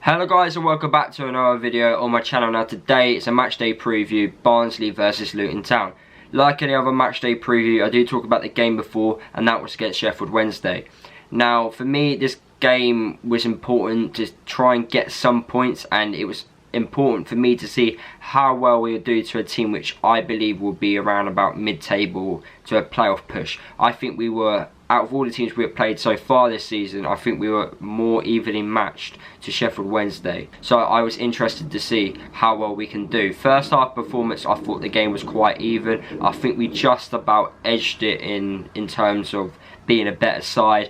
Hello guys and welcome back to another video on my channel. Now today it's a matchday preview, Barnsley versus Luton Town. Like any other matchday preview, I do talk about the game before, and that was against Sheffield Wednesday. Now for me this game was important to try and get some points, and it was important for me to see how well we would do to a team which I believe will be around about mid-table to a playoff push. I think we were, out of all the teams we have played so far this season, I think we were more evenly matched to Sheffield Wednesday. So I was interested to see how well we can do. First half performance, I thought the game was quite even. I think we just about edged it in terms of being a better side.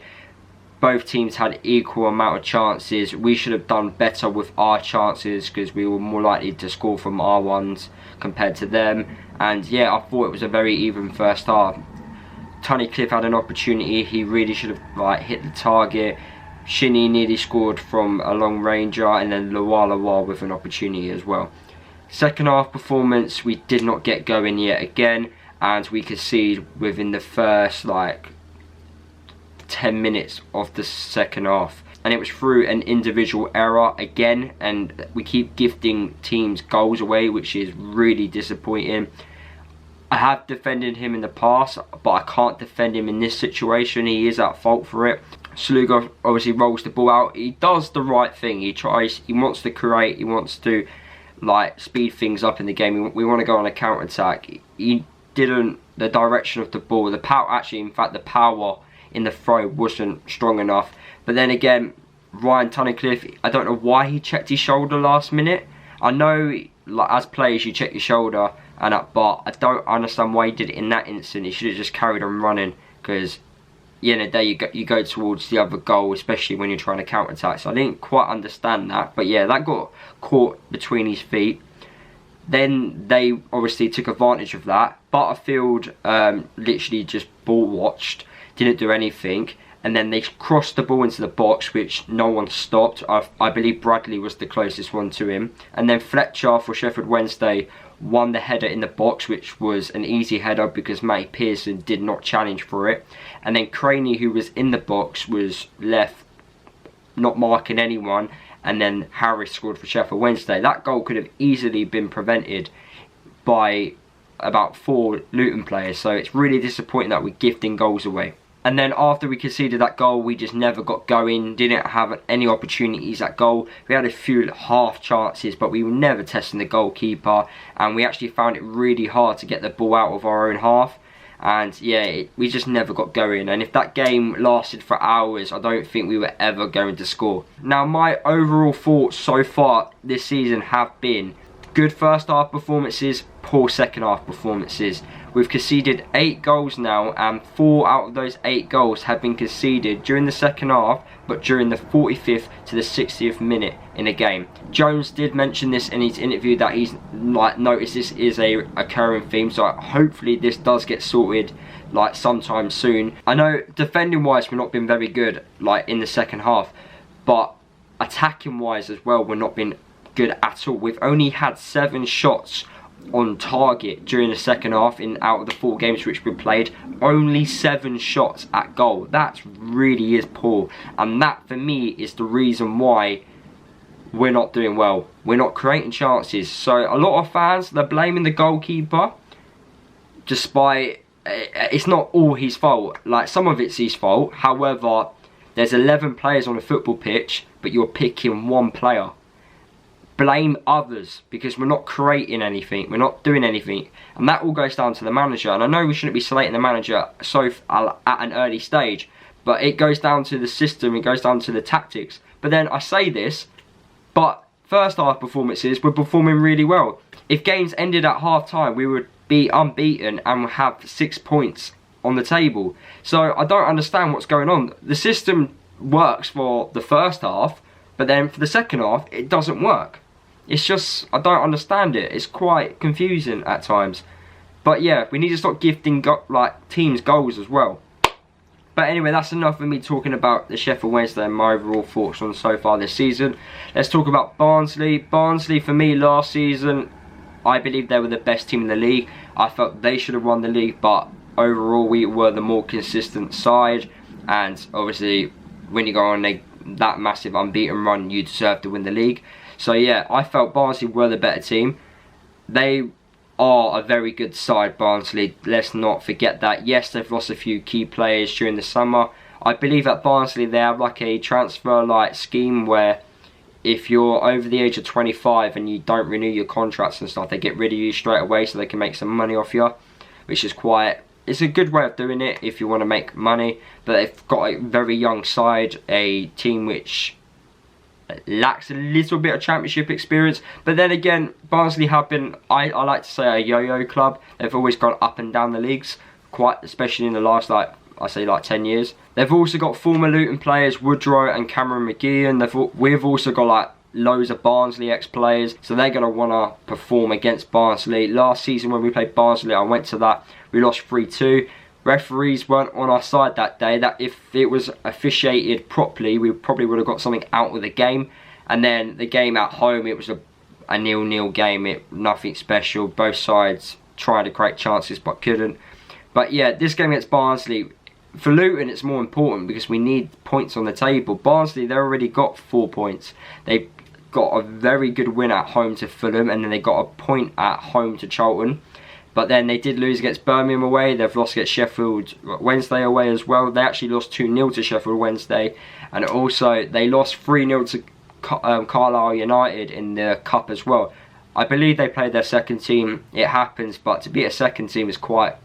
Both teams had equal amount of chances. We should have done better with our chances because we were more likely to score from our ones compared to them. And yeah, I thought it was a very even first half. Tunnicliffe had an opportunity. He really should have hit the target. Shinnie nearly scored from a long ranger, and then Lawala with an opportunity as well. Second half performance, we did not get going yet again, and we conceded within the first 10 minutes of the second half, and it was through an individual error again, and we keep gifting teams goals away, which is really disappointing. I have defended him in the past, but I can't defend him in this situation. He is at fault for it. Sluga obviously rolls the ball out. He does the right thing. He wants to create, he wants to speed things up in the game. We want to go on a counter attack. He didn't, the direction of the ball, the power, actually in fact the power in the throw wasn't strong enough. But then again, Ryan Tunnicliffe, I don't know why he checked his shoulder last minute. I know as players you check your shoulder and up, but I don't understand why he did it in that instant. He should have just carried on running, because at the end of the day you go towards the other goal, especially when you're trying to counter attack. So I didn't quite understand that, but yeah, that got caught between his feet. Then they obviously took advantage of that. Butterfield literally just ball watched, didn't do anything, and then they crossed the ball into the box, which no one stopped. I believe Bradley was the closest one to him, and then Fletcher for Sheffield Wednesday won the header in the box, which was an easy header because Matty Pearson did not challenge for it. And then Craney, who was in the box, was left not marking anyone, and then Harris scored for Sheffield Wednesday. That goal could have easily been prevented by about 4 Luton players, so it's really disappointing that we're gifting goals away. And then after we conceded that goal, we just never got going, didn't have any opportunities at goal. We had a few half chances, but we were never testing the goalkeeper, and we actually found it really hard to get the ball out of our own half. And yeah, we just never got going, and if that game lasted for hours, I don't think we were ever going to score. Now my overall thoughts so far this season have been good first half performances, poor second half performances. We've conceded 8 goals now, and 4 out of those 8 goals have been conceded during the second half, but during the 45th to the 60th minute in a game. Jones did mention this in his interview, that he's noticed this is a recurring theme, so hopefully this does get sorted sometime soon. I know defending wise we've not been very good in the second half, but attacking wise as well we're not been good at all. We've only had 7 shots on target during the second half out of the 4 games which we played. Only 7 shots at goal. That really is poor, and that for me is the reason why we're not doing well. We're not creating chances. So a lot of fans, they're blaming the goalkeeper, despite it's not all his fault. Some of it's his fault. However, there's 11 players on a football pitch, but you're picking 1 player. Blame others, because we're not creating anything, we're not doing anything, and that all goes down to the manager. And I know we shouldn't be slating the manager at an early stage, but it goes down to the system, it goes down to the tactics. But then I say this, but first half performances, we're performing really well. If games ended at half time, we would be unbeaten and have 6 points on the table. So I don't understand what's going on. The system works for the first half, but then for the second half it doesn't work. It's just, I don't understand it. It's quite confusing at times. But yeah, we need to stop gifting teams goals as well. But anyway, that's enough for me talking about the Sheffield Wednesday and my overall thoughts on so far this season. Let's talk about Barnsley. Barnsley, for me, last season, I believe they were the best team in the league. I felt they should have won the league, but overall we were the more consistent side. And obviously, when you go on that massive unbeaten run, you deserve to win the league. So yeah, I felt Barnsley were the better team. They are a very good side, Barnsley. Let's not forget that. Yes, they've lost a few key players during the summer. I believe at Barnsley they have like a transfer-like scheme where if you're over the age of 25 and you don't renew your contracts and stuff, they get rid of you straight away so they can make some money off you, which is it's a good way of doing it if you want to make money. But they've got a very young side, a team which lacks a little bit of championship experience. But then again, Barnsley have been, I like to say, a yo-yo club. They've always gone up and down the leagues, quite especially in the last, like, I say, like 10 years. They've also got former Luton players, Woodrow and Cameron McGeehan. We've also got like loads of Barnsley ex-players, so they're going to want to perform against Barnsley. Last season when we played Barnsley, I went to that, we lost 3-2. Referees weren't on our side that day. That if it was officiated properly, we probably would have got something out of the game. And then the game at home, it was a 0-0 game. Nothing special. Both sides tried to create chances but couldn't. But yeah, this game against Barnsley, for Luton it's more important because we need points on the table. Barnsley, they already got 4 points. They got a very good win at home to Fulham, and then they got a point at home to Charlton. But then they did lose against Birmingham away. They've lost against Sheffield Wednesday away as well. They actually lost 2-0 to Sheffield Wednesday. And also they lost 3-0 to Carlisle United in the Cup as well. I believe they played their second team. It happens, but to beat a second team is quite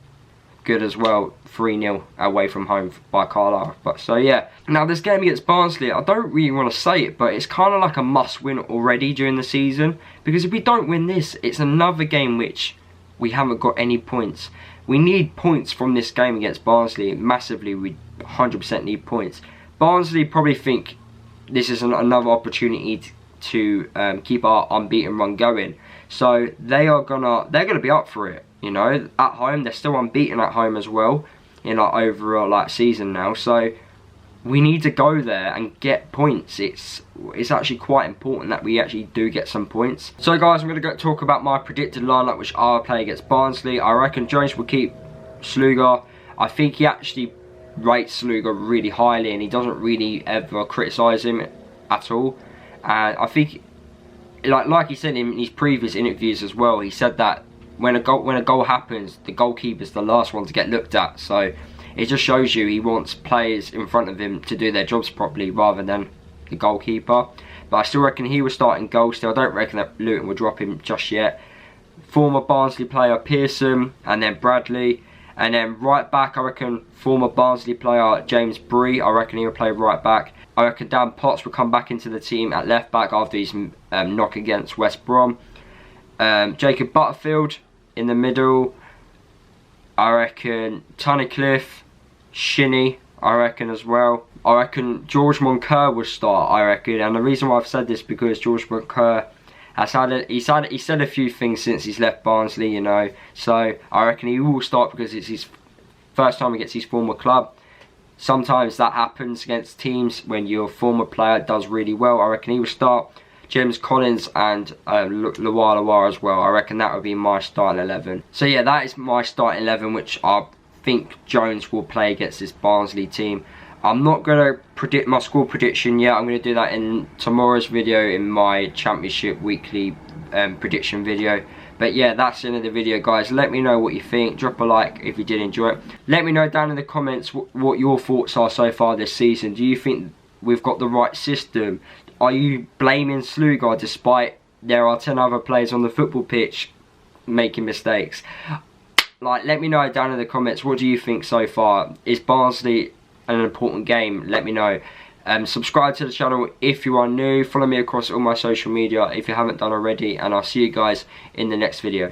good as well. 3-0 away from home by Carlisle. But so yeah. Now this game against Barnsley, I don't really want to say it, but it's kind of like a must win already during the season. Because if we don't win this, it's another game which we haven't got any points. We need points from this game against Barnsley massively. We 100% need points. Barnsley probably think this is another opportunity to keep our unbeaten run going. So they're gonna be up for it. You know, at home they're still unbeaten at home as well in our overall like season now. So we need to go there and get points. It's actually quite important that we actually do get some points. So guys, I'm going to talk about my predicted lineup which I'll play against Barnsley. I reckon Jones will keep Sluga. I think he actually rates Sluga really highly and he doesn't really ever criticise him at all. And I think, like he said in his previous interviews as well, he said that when a goal happens, the goalkeeper's the last one to get looked at. So it just shows you he wants players in front of him to do their jobs properly rather than the goalkeeper. But I still reckon he will start in goal still. I don't reckon that Luton will drop him just yet. Former Barnsley player Pearson, and then Bradley. And then right back, I reckon former Barnsley player James Bree. I reckon he will play right back. I reckon Dan Potts will come back into the team at left back after his knock against West Brom. Jacob Butterfield in the middle. I reckon Tunnicliffe, Shinnie, I reckon as well. I reckon George Moncur will start, I reckon. And the reason why I've said this because George Moncur has he said a few things since he's left Barnsley, you know. So I reckon he will start because it's his first time he gets his former club. Sometimes that happens against teams when your former player does really well. I reckon he will start. James Collins and Lawar as well. I reckon that would be my starting 11. So yeah, that is my starting 11, which I think Jones will play against this Barnsley team. I'm not going to predict my score prediction yet. I'm going to do that in tomorrow's video in my Championship weekly prediction video. But yeah, that's the end of the video, guys. Let me know what you think. Drop a like if you did enjoy it. Let me know down in the comments what your thoughts are so far this season. Do you think we've got the right system? Are you blaming Sluga despite there are 10 other players on the football pitch making mistakes? Like, let me know down in the comments, what do you think so far? Is Barnsley an important game? Let me know. Subscribe to the channel if you are new. Follow me across all my social media if you haven't done already. And I'll see you guys in the next video.